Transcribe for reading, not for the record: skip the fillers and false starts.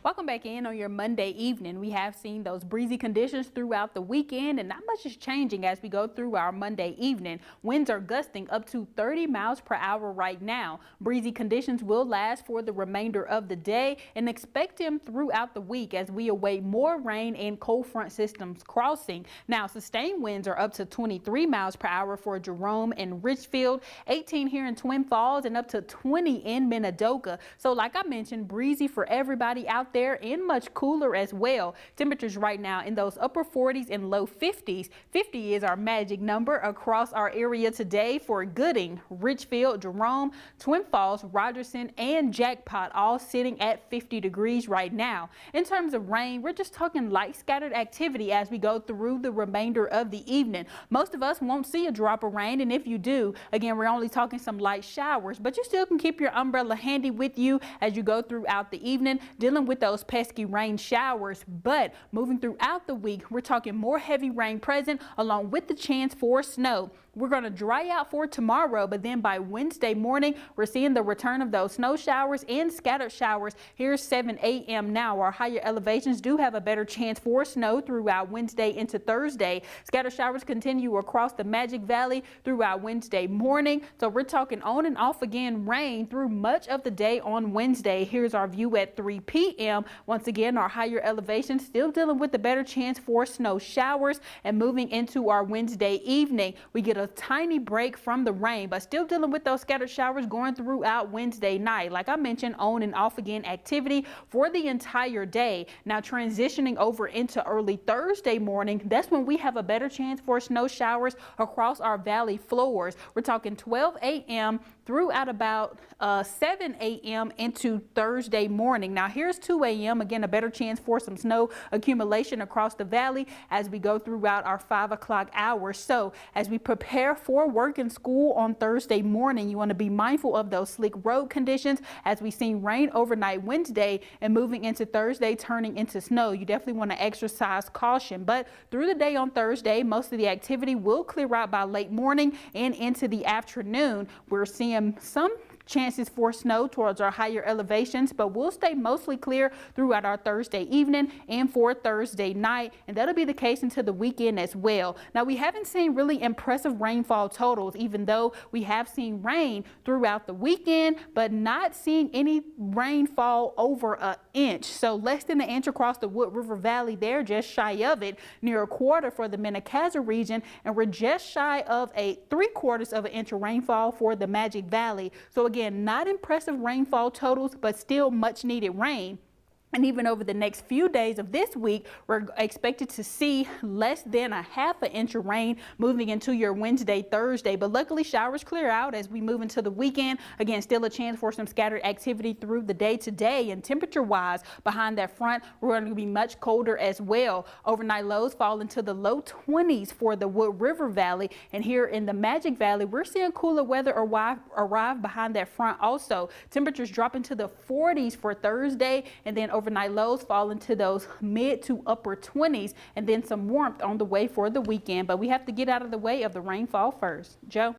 Welcome back in on your Monday evening. We have seen those breezy conditions throughout the weekend, and not much is changing as we go through our Monday evening. Winds are gusting up to 30 miles per hour right now. Breezy conditions will last for the remainder of the day and expect them throughout the week as we await more rain and cold front systems crossing. Now, sustained winds are up to 23 miles per hour for Jerome and Richfield, 18 here in Twin Falls, and up to 20 in Minidoka. So like I mentioned, breezy for everybody out there and much cooler as well. Temperatures right now in those upper 40s and low 50s. 50 is our magic number across our area today for Gooding, Richfield, Jerome, Twin Falls, Rogerson, and Jackpot, all sitting at 50 degrees right now. In terms of rain, we're just talking light scattered activity as we go through the remainder of the evening. Most of us won't see a drop of rain, and if you do, again, we're only talking some light showers, but you still can keep your umbrella handy with you as you go throughout the evening, dealing with those pesky rain showers. But moving throughout the week, we're talking more heavy rain present along with the chance for snow. We're going to dry out for tomorrow, but then by Wednesday morning, we're seeing the return of those snow showers and scattered showers. Here's 7 a.m. now. Our higher elevations do have a better chance for snow throughout Wednesday into Thursday. Scattered showers continue across the Magic Valley throughout Wednesday morning. So we're talking on and off again rain through much of the day on Wednesday. Here's our view at 3 p.m. Once again, our higher elevations still dealing with the better chance for snow showers, and moving into our Wednesday evening, we get a tiny break from the rain, but still dealing with those scattered showers going throughout Wednesday night. Like I mentioned, on and off again activity for the entire day. Now transitioning over into early Thursday morning, that's when we have a better chance for snow showers across our valley floors. We're talking 12 a.m. throughout about 7 a.m. into Thursday morning. Now here's 2 a.m. again, a better chance for some snow accumulation across the valley as we go throughout our 5 o'clock hour. So as we prepare for work and school on Thursday morning, you want to be mindful of those slick road conditions as we see rain overnight Wednesday and moving into Thursday turning into snow. You definitely want to exercise caution, but through the day on Thursday, most of the activity will clear out by late morning and into the afternoon. We're seeing some chances for snow towards our higher elevations, but we'll stay mostly clear throughout our Thursday evening and for Thursday night, and that'll be the case until the weekend as well. Now, we haven't seen really impressive rainfall totals, even though we have seen rain throughout the weekend, but not seeing any rainfall over an inch. So less than an inch across the Wood River Valley there, just shy of it, near a quarter for the Minnecaza region, and we're just shy of a 3/4 of an inch of rainfall for the Magic Valley. So again, not impressive rainfall totals, but still much needed rain. And even over the next few days of this week, we're expected to see less than a ½ inch of rain moving into your Wednesday, Thursday. But luckily, showers clear out as we move into the weekend. Again, still a chance for some scattered activity through the day today. And temperature-wise, behind that front, we're going to be much colder as well. Overnight lows fall into the low 20s for the Wood River Valley. And here in the Magic Valley, we're seeing cooler weather arrive behind that front also. Temperatures drop into the 40s for Thursday, and then overnight lows fall into those mid to upper 20s, and then some warmth on the way for the weekend. But we have to get out of the way of the rainfall first. Joe?